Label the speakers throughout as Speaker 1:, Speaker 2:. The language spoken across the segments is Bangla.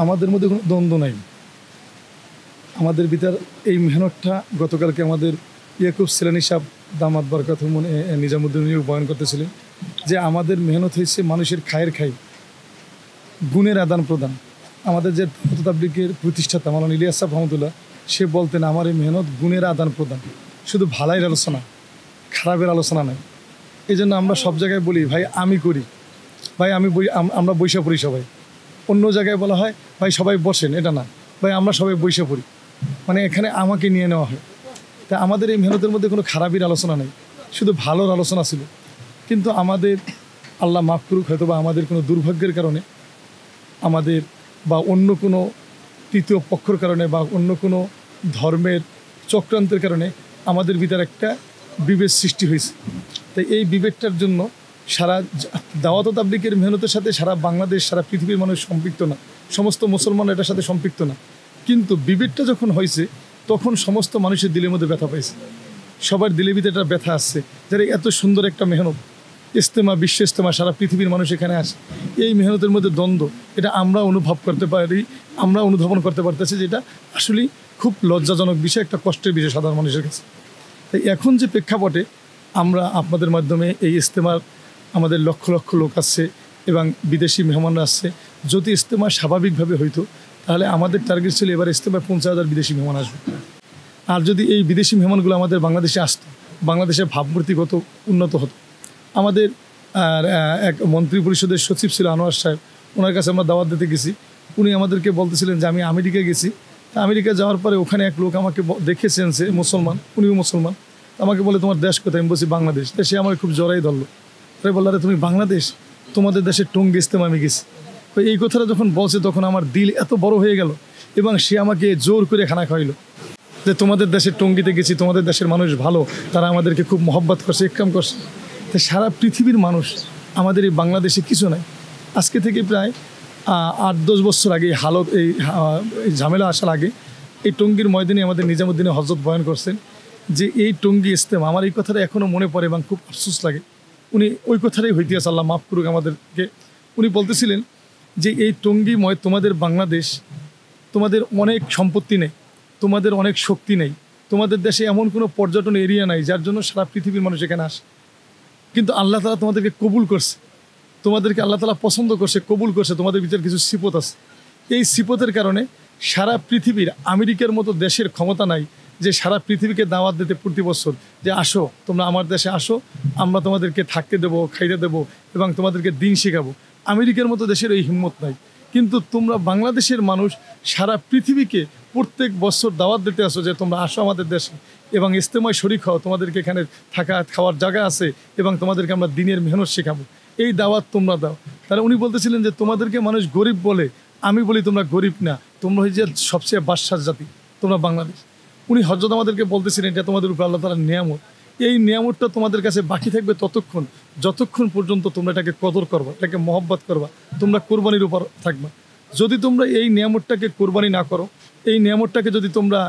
Speaker 1: আমাদের মধ্যে কোনো দ্বন্দ্ব নাই। আমাদের ভিতর এই মেহনতটা গতকালকে আমাদের ইয়াকুব সিলানি সাহেব দামাত বরকাতুহু নিজামুদ্দিন বয়ান করতেছিলেন যে আমাদের মেহনত হয়েছে মানুষের খায়ের খাই, গুণের আদান প্রদান। আমাদের যে তাবলীগের প্রতিষ্ঠাতা মাওলানা ইলিয়াস সাহেব রহমতুল্লাহ, সে বলতেন আমার এই মেহনত গুণের আদান প্রদান, শুধু ভালাইয়ের আলোচনা, খারাপের আলোচনা নয়। এই জন্য আমরা সব জায়গায় বলি ভাই আমি করি, ভাই আমরা বৈশা পড়ি সবাই। অন্য জায়গায় বলা হয় ভাই সবাই বসেন, এটা না, ভাই আমরা সবাই বৈশা পড়ি, মানে এখানে আমাকে নিয়ে নেওয়া হয়। তা আমাদের এই মেহনতের মধ্যে কোনো খারাপের আলোচনা নেই, শুধু ভালোর আলোচনা ছিল। কিন্তু আমাদের আল্লাহ মাফ করুক, হয়তো বা আমাদের কোনো দুর্ভাগ্যের কারণে আমাদের বা অন্য কোনো তৃতীয় পক্ষর কারণে বা অন্য কোনো ধর্মের চক্রান্তের কারণে আমাদের ভিতর একটা বিভেদ সৃষ্টি হয়েছে। তাই এই বিভেদটার জন্য সারা দাওয়াত ও তাবলীগের মেহনতের সাথে সারা বাংলাদেশ, সারা পৃথিবীর মানুষ সম্পৃক্ত না, সমস্ত মুসলমান এটার সাথে সম্পৃক্ত না। কিন্তু বিভেদটা যখন হয়েছে তখন সমস্ত মানুষের দিলের মধ্যে ব্যথা পাইছে, সবার দিলের ভিতরে একটা ব্যথা আসছে। যারা এত সুন্দর একটা মেহনত, ইজতেমা, বিশ্ব ইজতেমা, সারা পৃথিবীর মানুষ এখানে আসে, এই মেহনতের মধ্যে দ্বন্দ্ব, এটা আমরা অনুভব করতে পারি, আমরা অনুধাবন করতে পারতেছি যে এটা আসলেই খুব লজ্জাজনক বিষয়, একটা কষ্টের বিষয় সাধারণ মানুষের কাছে। তাই এখন যে প্রেক্ষাপটে আমরা আপনাদের মাধ্যমে এই ইজতেমার আমাদের লক্ষ লক্ষ লোক আসছে এবং বিদেশি মেহমানরা আসছে, যদি ইজতেমা স্বাভাবিকভাবে হইতো তাহলে আমাদের টার্গেট ছিল এবার ইজতেমায় 50,000 বিদেশি মেহমান আসবে। আর যদি এই বিদেশি মেহমানগুলো আমাদের বাংলাদেশে আসতো, বাংলাদেশের ভাবমূর্তিগত উন্নত হতো। আমাদের এক মন্ত্রী পরিষদের সচিব ছিল আনোয়ার সাহেব, ওনার কাছে আমরা দাওয়াত দিতে গেছি। উনি আমাদেরকে বলতেছিলেন যে আমি আমেরিকায় গেছি, তা আমেরিকা যাওয়ার পরে ওখানে এক লোক আমাকে দেখেছেন, সে মুসলমান, উনিও মুসলমান, আমাকে বলে তোমার দেশ কোথায়? আমি বলছি বাংলাদেশ। তাই সে আমার খুব জড়াই ধরলো, তাই বললো আরে তুমি বাংলাদেশ, তোমাদের দেশের টঙ্গী ইজতেমা আমি গেছি। তো এই কথাটা যখন বলছে তখন আমার দিল এত বড় হয়ে গেল এবং সে আমাকে জোর করে খানা খাওয়াইলো যে তোমাদের দেশের টঙ্গীতে গেছি, তোমাদের দেশের মানুষ ভালো, তারা আমাদেরকে খুব মহব্বত করছে, ইকরাম করছে। তাই সারা পৃথিবীর মানুষ আমাদের এই বাংলাদেশে কিছু নাই। আজকে থেকে প্রায় 8-10 বছর আগে এই ঝামেলা আসার আগে এই টঙ্গীর ময়দানে আমাদের নিজামুদ্দিনে হজরত বয়ান করছেন যে এই টঙ্গী ইজতেমা, আমার এই কথাটা এখনও মনে পড়ে এবং খুব আফসোস লাগে। উনি ওই কথাটাই হইতে আছে, আল্লাহ মাফ করুক আমাদেরকে। উনি বলতেছিলেন যে এই টঙ্গী তোমাদের বাংলাদেশ, তোমাদের অনেক সম্পত্তি নেই, তোমাদের অনেক শক্তি নেই, তোমাদের দেশে এমন কোনো পর্যটন এরিয়া নাই যার জন্য সারা পৃথিবীর মানুষ এখানে আসে, কিন্তু আল্লাহ তাআলা তোমাদেরকে কবুল করছে, তোমাদেরকে আল্লাহ তাআলা পছন্দ করছে, কবুল করছে, তোমাদের ভিতরে কিছু সিফত আছে। এই সিফতের কারণে সারা পৃথিবীর আমেরিকার মতো দেশের ক্ষমতা নাই যে সারা পৃথিবীকে দাওয়াত দিতে প্রতি বছর যে আসো তোমরা আমার দেশে আসো, আমরা তোমাদেরকে থাকতে দেবো, খাইতে দেবো এবং তোমাদেরকে দিন শেখাবো। আমেরিকার মতো দেশের এই হিম্মত নাই, কিন্তু তোমরা বাংলাদেশের মানুষ সারা পৃথিবীকে প্রত্যেক বছর দাওয়াত দিতে আসো যে তোমরা আসো আমাদের দেশে এবং ইজতেমায় শরীক হও, তোমাদেরকে এখানে থাকা খাওয়ার জায়গা আছে এবং তোমাদেরকে আমরা দিনের মেহনত শেখাবো, এই দাওয়াত তোমরা দাও। তাহলে উনি বলতেছিলেন যে তোমাদেরকে মানুষ গরিব বলে, আমি বলি তোমরা গরিব না, তোমরা হচ্ছে সবচেয়ে বাদশার জাতি, তোমরা বাংলাদেশ। উনি হযরত আমাদেরকে বলতেছিলেন এটা তোমাদের উপর আল্লাহ তাআলার নিয়ামত, এই নিয়ামতটা তোমাদের কাছে বাকি থাকবে ততক্ষণ যতক্ষণ পর্যন্ত তোমরা এটাকে কদর করবা, এটাকে মহব্বত করবা, তোমরা কোরবানির উপর থাকবা। যদি তোমরা এই নিয়ামতটাকে কোরবানি না করো, এই নিয়ামতটাকে যদি তোমরা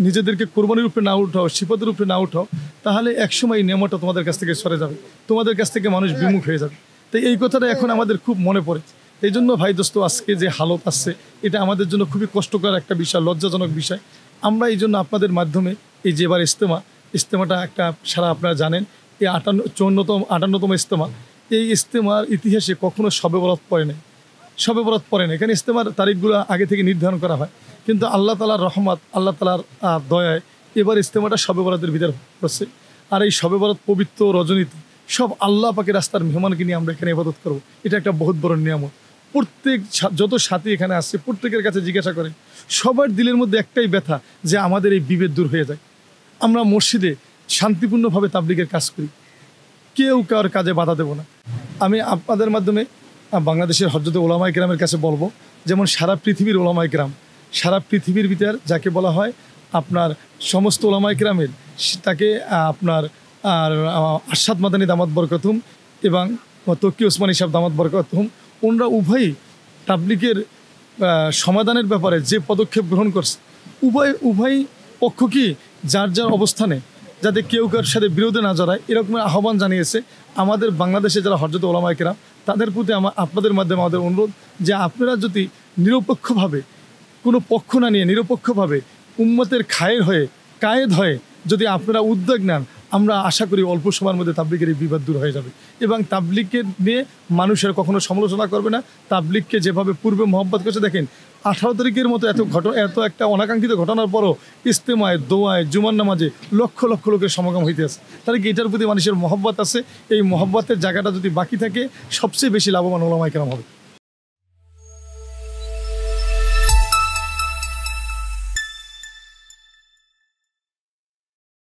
Speaker 1: নিজেদেরকে কোরবানির উপরে না উঠাও, সিফাতের উপরে না উঠাও, তাহলে একসময় এই নিয়ামতটা তোমাদের কাছ থেকে সরে যাবে, তোমাদের কাছ থেকে মানুষ বিমুখ হয়ে যাবে। তাই এই কথাটা এখন আমাদের খুব মনে পড়ে। এই জন্য ভাই দোস্ত, আজকে যে হালত আসছে এটা আমাদের জন্য খুবই কষ্টকর একটা বিষয়, লজ্জাজনক বিষয়। আমরা এই জন্য আপনাদের মাধ্যমে এই যে এবার ইজতেমাটা একটা সারা আপনারা জানেন এই 58তম ইজতেমা, এই ইজতেমার ইতিহাসে কখনো শবে বরাত পড়ে নাই, শবে বরাত পড়ে না। এখানে ইজতেমার তারিখগুলো আগে থেকে নির্ধারণ করা হয়, কিন্তু আল্লাহ তাআলার রহমত, আল্লাহ তাআলার দয়ায় এবার ইজতেমাটা শবে বরাতের ভিতরে পড়ছে। আর এই শবে বরাত পবিত্র রজনীতে সব আল্লাহ পাকের রাস্তার মেহমানকে নিয়ে আমরা এখানে ইবাদত করবো, এটা একটা বহুত বড় নিয়ামত। প্রত্যেক যত সাথী এখানে আসছে প্রত্যেকের কাছে জিজ্ঞাসা করেন, সবার দিলের মধ্যে একটাই ব্যথা যে আমাদের এই বিভেদ দূর হয়ে যায়। আমরা মসজিদে শান্তিপূর্ণভাবে তাবলীগের কাজ করি, কেউ কার কাজে বাধা দেব না। আমি আপনাদের মাধ্যমে বাংলাদেশের হযরত উলামায়ে কেরামের কাছে বলবো, যেমন সারা পৃথিবীর উলামায়ে কেরাম, সারা পৃথিবীর ভিতর যাকে বলা হয় আপনার সমস্ত উলামায়ে কেরামের, তাকে আপনার আরশাদ মাদানী দামাত বরকাতুহুম এবং তকি ওসমানী সাহেব দামাত বরকাতুহুম, ওনারা উভয়ই তাবলীগের সমাধানের ব্যাপারে যে পদক্ষেপ গ্রহণ করছে, উভয় পক্ষ কি যার যার অবস্থানে যাতে কেউ কার সাথে বিরোধে না জড়ায় এরকমের আহ্বান জানিয়েছে। আমাদের বাংলাদেশে যারা হযরত উলামায়ে কেরাম তাদের প্রতি আপনাদের মাধ্যমে আমাদের অনুরোধ যে আপনারা যদি নিরপেক্ষভাবে, কোনো পক্ষ না নিয়ে নিরপেক্ষভাবে উম্মতের খায়ের হয়ে কায়েদ হয়ে যদি আপনারা উদ্যোগ নেন, আমরা আশা করি অল্প সময়ের মধ্যে তাবলিগের এই বিবাদ দূর হয়ে যাবে। এবং তাবলিগকে নিয়ে মানুষের কখনো সমালোচনা করবে না। তাবলিগকে যেভাবে পূর্বে মহব্বত করেছে, দেখেন 18 তারিখের মতো এত একটা অনাকাঙ্ক্ষিত ঘটনার পরও ইস্তেমায়, দোয়ায়, জুমার নামাজে লক্ষ লক্ষ লোকের সমাগম হইতে আছে। তাহলে কি এটার প্রতি মানুষের মহব্বত আছে? এই মহব্বতের জায়গাটা যদি বাকি থাকে, সবচেয়ে বেশি লাভবান ওলামায়ে কেরাম হবে।